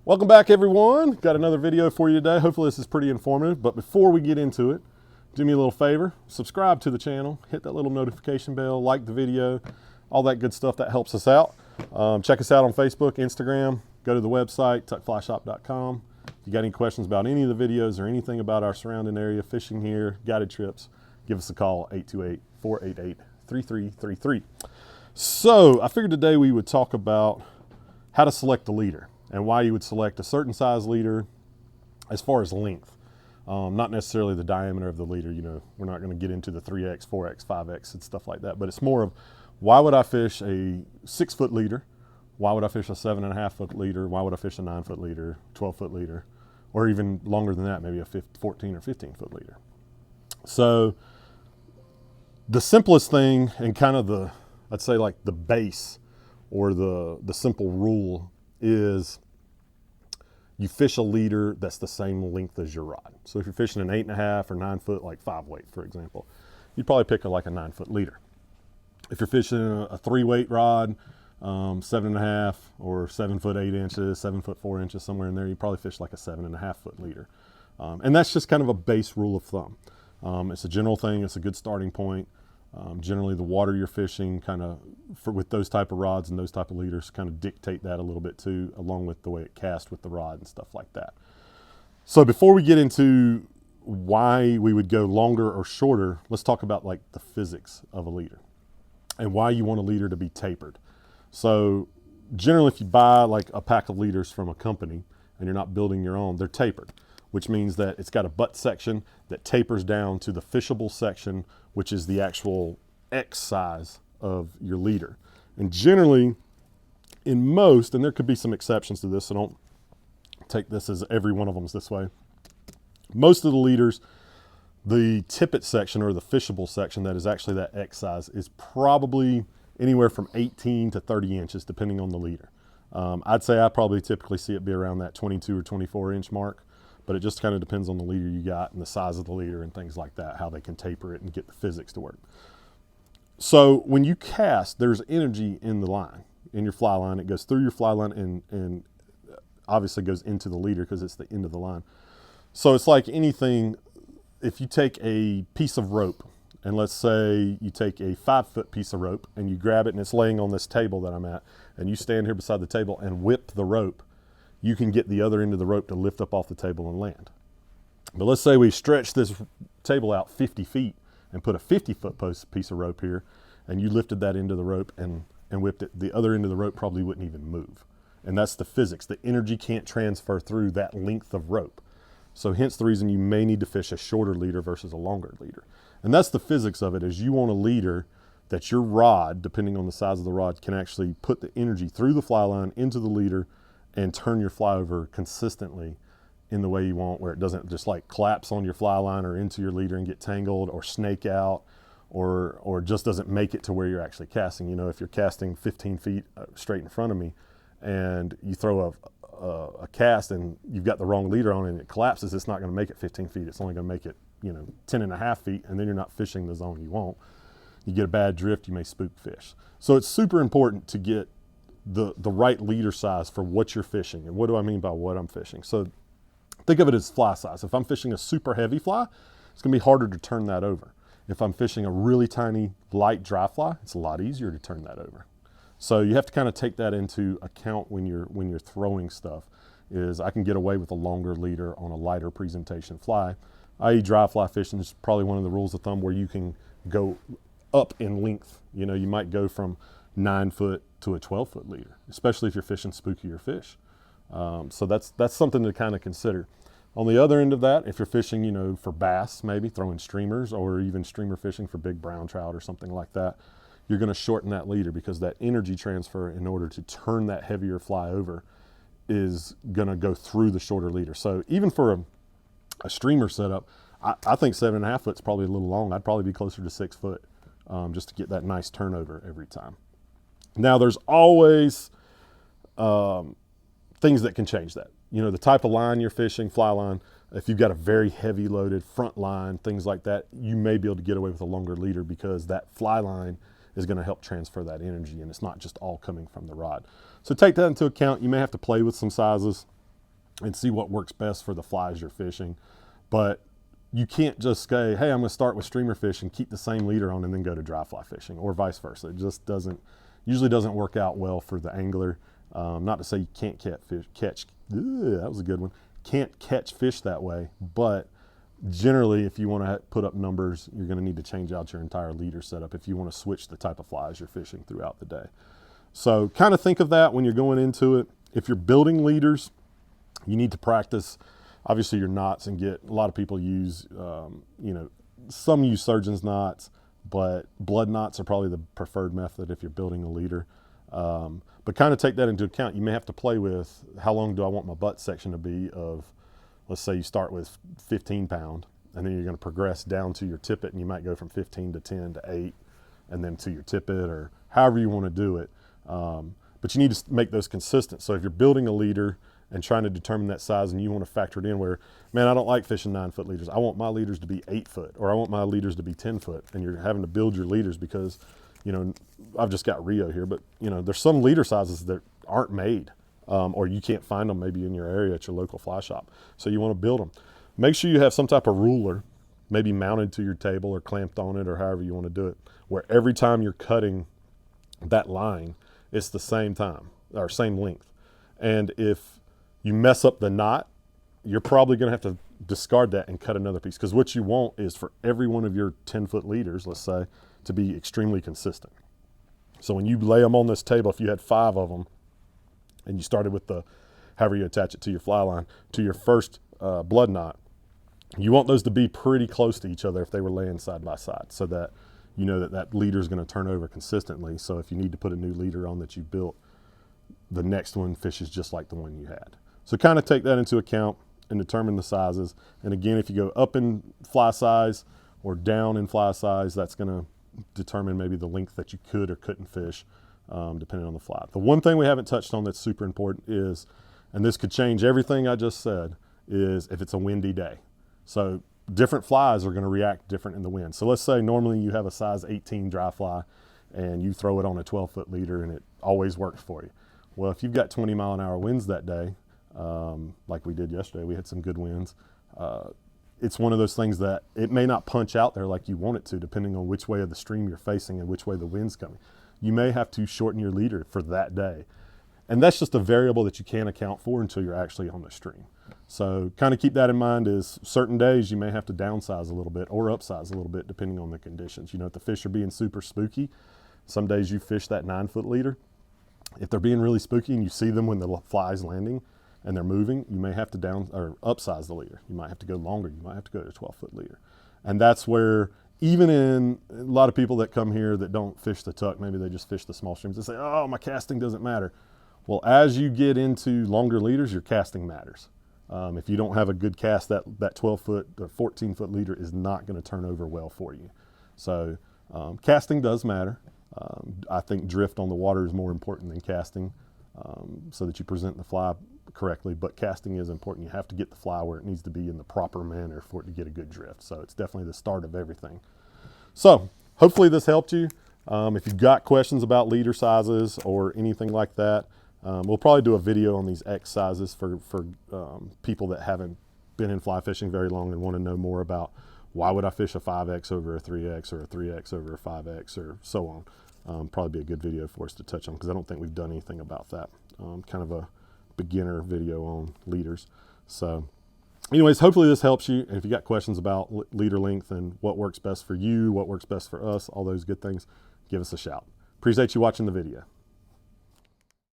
Welcome back, everyone. Got another video for you today. Hopefully this is pretty informative, but before we get into it, do me a little favor, subscribe to the channel, hit that little notification bell, like the video, all that good stuff that helps us out. Check us out on Facebook, Instagram, go to the website, tuckflyshop.com. If you got any questions about any of the videos or anything about our surrounding area, fishing here, guided trips, give us a call, 828-488-3333. So I figured today we would talk about how to select the leader and why you would select a certain size leader as far as length. Not necessarily the diameter of the leader. You know, we're not going to get into the 3X, 4X, 5X and stuff like that, but it's more of why would I fish a 6-foot leader? Why would I fish a 7.5-foot leader? Why would I fish a 9-foot leader, 12-foot leader, or even longer than that, maybe a 14 or 15-foot leader? So the simplest thing and kind of the, I'd say like the base or the simple rule is you fish a leader that's the same length as your rod. So if you're fishing an 8.5 or 9-foot, like 5-weight, for example, you'd probably pick like a 9-foot leader. If you're fishing a 3-weight rod, 7.5 or 7 foot 8 inches, 7 foot 4 inches, somewhere in there, you probably fish like a 7.5-foot leader. And that's just kind of a base rule of thumb. It's a general thing. It's a good starting point. Generally the water you're fishing kind of with those type of rods and those type of leaders kind of dictate that a little bit too, along with the way it casts with the rod and stuff like that. So before we get into why we would go longer or shorter, let's talk about like the physics of a leader and why you want a leader to be tapered. So generally if you buy like a pack of leaders from a company and you're not building your own, they're tapered, which means that it's got a butt section that tapers down to the fishable section, which is the actual X size of your leader. And generally, in most, and there could be some exceptions to this, so don't take this as every one of them is this way. Most of the leaders, the tippet section or the fishable section that is actually that X size is probably anywhere from 18 to 30 inches, depending on the leader. I'd say I probably typically see it be around that 22 or 24 inch mark. But it just kind of depends on the leader you got and the size of the leader and things like that, how they can taper it and get the physics to work. So when you cast, there's energy in the line, in your fly line. It goes through your fly line and obviously goes into the leader because it's the end of the line. So it's like anything, if you take a piece of rope, and let's say you take a 5-foot piece of rope and you grab it and it's laying on this table that I'm at, and you stand here beside the table and whip the rope, you can get the other end of the rope to lift up off the table and land. But let's say we stretch this table out 50 feet and put a 50-foot piece of rope here, and you lifted that end of the rope and whipped it, the other end of the rope probably wouldn't even move. And that's the physics. The energy can't transfer through that length of rope. So hence the reason you may need to fish a shorter leader versus a longer leader. And that's the physics of it, is you want a leader that your rod, depending on the size of the rod, can actually put the energy through the fly line into the leader and turn your fly over consistently in the way you want, where it doesn't just like collapse on your fly line or into your leader and get tangled or snake out or just doesn't make it to where you're actually casting. You know, if you're casting 15 feet straight in front of me and you throw a cast and you've got the wrong leader on it and it collapses, it's not going to make it 15 feet. It's only going to make it, 10.5 feet, and then you're not fishing the zone you want. You get a bad drift, you may spook fish. So it's super important to get the right leader size for what you're fishing. And what do I mean by what I'm fishing? So think of it as fly size. If I'm fishing a super heavy fly, it's gonna be harder to turn that over. If I'm fishing a really tiny, light dry fly, it's a lot easier to turn that over. So you have to kind of take that into account when you're throwing stuff, is I can get away with a longer leader on a lighter presentation fly. I.e. dry fly fishing is probably one of the rules of thumb where you can go up in length. You might go from 9-foot to a 12-foot leader, especially if you're fishing spookier fish. So that's something to kind of consider. On the other end of that, if you're fishing, for bass, maybe throwing streamers or even streamer fishing for big brown trout or something like that, you're going to shorten that leader because that energy transfer in order to turn that heavier fly over is going to go through the shorter leader. So even for a streamer setup, I think 7.5 foot is probably a little long. I'd probably be closer to 6 foot just to get that nice turnover every time. Now there's always things that can change that. The type of line you're fishing, fly line, if you've got a very heavy loaded front line, things like that, you may be able to get away with a longer leader because that fly line is going to help transfer that energy and it's not just all coming from the rod. So take that into account. You may have to play with some sizes. and see what works best for the flies you're fishing. But you can't just say, hey, I'm going to start with streamer fish and keep the same leader on and then go to dry fly fishing, or vice versa. It just usually doesn't work out well for the angler. Not to say you can't that was a good one. Can't catch fish that way, but generally, if you want to put up numbers, you're going to need to change out your entire leader setup if you want to switch the type of flies you're fishing throughout the day. So kind of think of that when you're going into it. If you're building leaders, you need to practice, obviously, your knots, and a lot of people use, some use surgeon's knots, but blood knots are probably the preferred method if you're building a leader. But kind of take that into account. You may have to play with, how long do I want my butt section to be of, let's say you start with 15 pound, and then you're going to progress down to your tippet, and you might go from 15 to 10 to 8, and then to your tippet, or however you want to do it. But you need to make those consistent. So if you're building a leader and trying to determine that size, and you want to factor it in where, man, I don't like fishing 9-foot leaders. I want my leaders to be 8 foot, or I want my leaders to be 10 foot. And you're having to build your leaders because, I've just got Rio here, but there's some leader sizes that aren't made, or you can't find them maybe in your area at your local fly shop. So you want to build them. Make sure you have some type of ruler, maybe mounted to your table or clamped on it, or however you want to do it, where every time you're cutting that line, it's the same time or same length. And if you mess up the knot, you're probably going to have to discard that and cut another piece, because what you want is for every one of your 10-foot leaders, let's say, to be extremely consistent. So when you lay them on this table, if you had 5 of them and you started with however you attach it to your fly line, to your first blood knot, you want those to be pretty close to each other if they were laying side by side, so that you know that leader is going to turn over consistently. So if you need to put a new leader on that you built, the next one fishes just like the one you had. So kind of take that into account and determine the sizes. And again, if you go up in fly size or down in fly size, that's going to determine maybe the length that you could or couldn't fish, depending on the fly. The one thing we haven't touched on that's super important is, and this could change everything I just said, is if it's a windy day. So different flies are going to react different in the wind. So let's say normally you have a size 18 dry fly and you throw it on a 12-foot leader and it always works for you. Well, if you've got 20-mile-an-hour winds that day, like we did yesterday, we had some good winds. It's one of those things that it may not punch out there like you want it to, depending on which way of the stream you're facing and which way the wind's coming. You may have to shorten your leader for that day. And that's just a variable that you can't account for until you're actually on the stream. So kind of keep that in mind, is certain days you may have to downsize a little bit or upsize a little bit depending on the conditions. If the fish are being super spooky, some days you fish that 9-foot leader. If they're being really spooky and you see them when the fly's landing and they're moving, you may have to down or upsize the leader. You might have to go longer. You might have to go to a 12-foot leader. And that's where, even in a lot of people that come here that don't fish the tuck, maybe they just fish the small streams, they say, oh, my casting doesn't matter. Well, as you get into longer leaders, your casting matters. If you don't have a good cast, that 12-foot or 14-foot leader is not going to turn over well for you. So casting does matter. I think drift on the water is more important than casting, so that you present the fly correctly, but casting is important. You have to get the fly where it needs to be in the proper manner for it to get a good drift. So it's definitely the start of everything. So hopefully this helped you. If you've got questions about leader sizes or anything like that, we'll probably do a video on these X sizes for people that haven't been in fly fishing very long and want to know more about why would I fish a 5X over a 3X or a 3X over a 5X or so on. Probably be a good video for us to touch on, because I don't think we've done anything about that. Kind of a beginner video on leaders. So anyways, hopefully this helps you. And if you got questions about leader length and what works best for you, what works best for us, all those good things, give us a shout. Appreciate you watching the video.